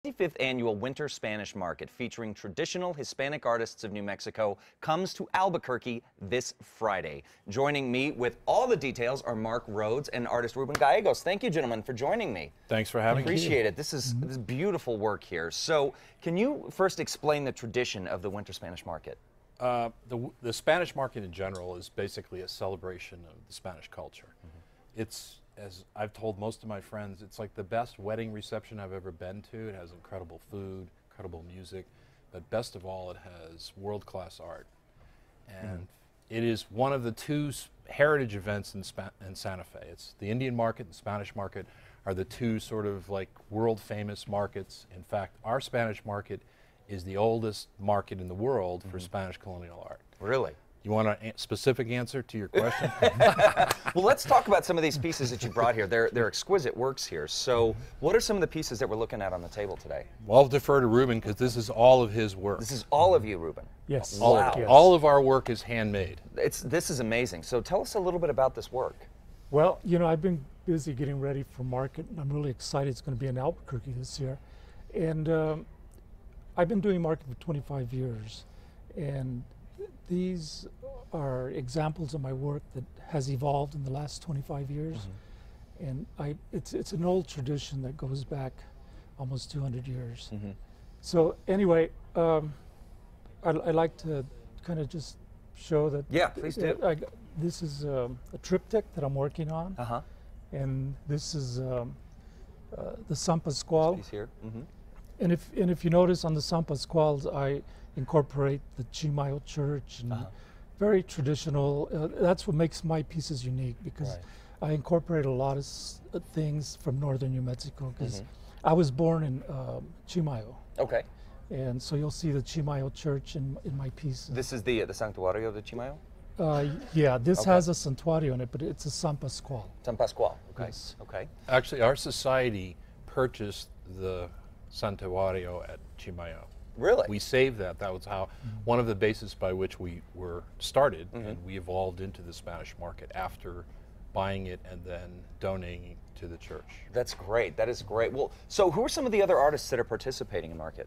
55th annual Winter Spanish Market featuring traditional Hispanic artists of New Mexico comes to Albuquerque this Friday. Joining me with all the details are Mark Rhodes and artist Ruben Gallegos. Thank you, gentlemen, for joining me. Thanks for having me. Appreciate it. This is beautiful work here. So, can you first explain the tradition of the Winter Spanish Market? The Spanish market in general is basically a celebration of the Spanish culture. It's, as I've told most of my friends, it's like the best wedding reception I've ever been to. It has incredible food, incredible music, but best of all, it has world-class art. And it is one of the two heritage events in Santa Fe. It's the Indian market and Spanish market are the two sort of like world-famous markets. In fact, our Spanish market is the oldest market in the world for Spanish colonial art. Really? You want a specific answer to your question? Well, let's talk about some of these pieces that you brought here. They're exquisite works here. So what are some of the pieces that we're looking at on the table today? Well, I'll defer to Ruben because this is all of his work. This is all of you, Ruben? Yes. Wow. All of our work is handmade. This is amazing. So tell us a little bit about this work. Well, you know, I've been busy getting ready for market, and I'm really excited it's going to be in Albuquerque this year. And I've been doing market for 25 years, and these are examples of my work that has evolved in the last 25 years. And it's an old tradition that goes back almost 200 years. So anyway, I'd like to kind of just show that. Yeah, please do. This is a triptych that I'm working on. And this is the San Pascual. Piece here. And if you notice on the San Pascuals, I incorporate the Chimayo church and very traditional. That's what makes my pieces unique, because I incorporate a lot of things from northern New Mexico, because I was born in Chimayo. Okay. And so you'll see the Chimayo church in my piece. This is the Santuario de Chimayo? Yeah, this has a santuario in it, but it's a San Pascual. San Pascual. Okay. Yes. Okay. Actually, our society purchased the Santuario at Chimayo. Really? We saved that. That was how one of the bases by which we were started, and we evolved into the Spanish market after buying it and then donating to the church. That's great. That is great. Well, so who are some of the other artists that are participating in market?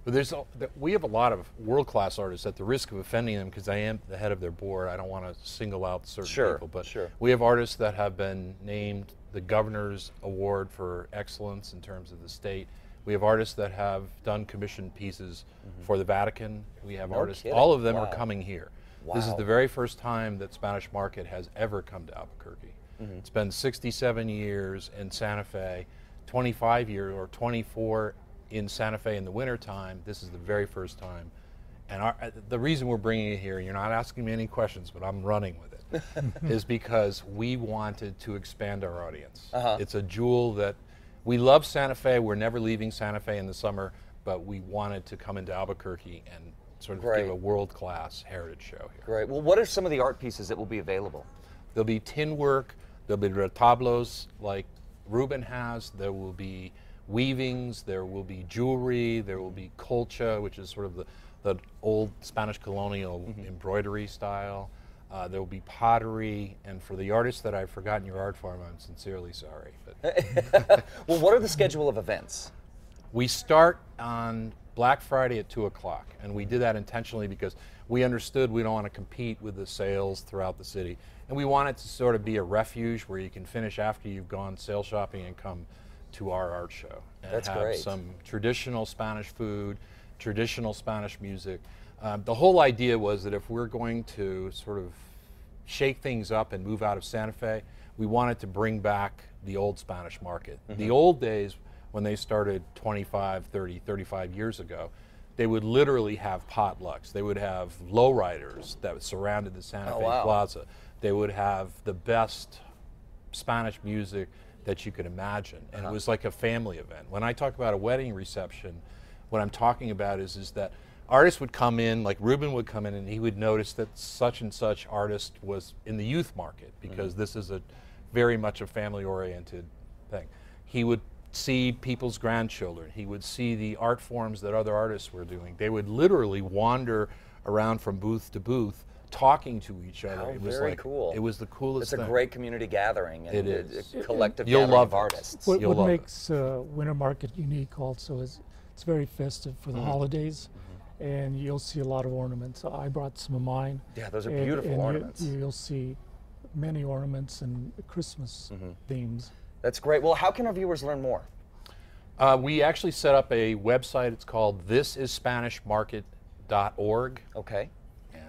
But we have a lot of world-class artists. At the risk of offending them, because I am the head of their board, I don't want to single out certain people, but we have artists that have been named the Governor's Award for Excellence in terms of the state. We have artists that have done commissioned pieces for the Vatican. We have artists, all of them are coming here. This is the very first time that Spanish Market has ever come to Albuquerque. It's been 67 years in Santa Fe, 25 years or 24 in Santa Fe in the wintertime. This is the very first time. And the reason we're bringing it here, you're not asking me any questions, but I'm running with it, is because we wanted to expand our audience. It's a jewel that we love Santa Fe. We're never leaving Santa Fe in the summer, but we wanted to come into Albuquerque and sort of give a world-class heritage show here. Great. Well, what are some of the art pieces that will be available? There'll be tin work. There'll be retablos like Ruben has. There will be weavings. There will be jewelry. There will be colcha, which is sort of the old Spanish colonial embroidery style. There will be pottery, and for the artists that I've forgotten your art form, I'm sincerely sorry. But well, what are the schedule of events? We start on Black Friday at 2 o'clock, and we did that intentionally because we understood we don't want to compete with the sales throughout the city, and we want it to sort of be a refuge where you can finish after you've gone sale shopping and come to our art show and have some traditional Spanish food, traditional Spanish music. The whole idea was that if we're going to sort of shake things up and move out of Santa Fe, we wanted to bring back the old Spanish market. The old days, when they started 25, 30, 35 years ago, they would literally have potlucks. They would have lowriders that surrounded the Santa Fe Plaza. They would have the best Spanish music that you could imagine, and it was like a family event. When I talk about a wedding reception, what I'm talking about is that artists would come in, like Ruben would come in, and he would notice that such and such artist was in the youth market, because this is a very much a family-oriented thing. He would see people's grandchildren. He would see the art forms that other artists were doing. They would literally wander around from booth to booth talking to each other. How It was very like, cool. It was the coolest It's a thing. great community gathering and It is. a collective You'll gathering love of it. artists. What, You'll what love it. makes Winter Market unique also is it's very festive for the holidays, and you'll see a lot of ornaments. I brought some of mine. Yeah, those are and- beautiful and ornaments. You'll see many ornaments and Christmas themes. That's great. Well, how can our viewers learn more? We actually set up a website. It's called thisisspanishmarket.org. Okay. And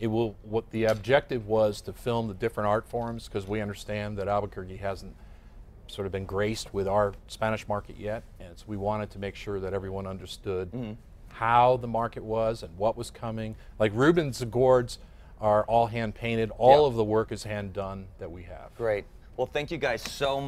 it will. What the objective was to film the different art forms, because we understand that Albuquerque hasn't sort of been graced with our Spanish market yet, and so we wanted to make sure that everyone understood how the market was and what was coming. Like Ruben's gourds are all hand painted. All Yeah. of the work is hand done that we have. Great. Well, thank you guys so much.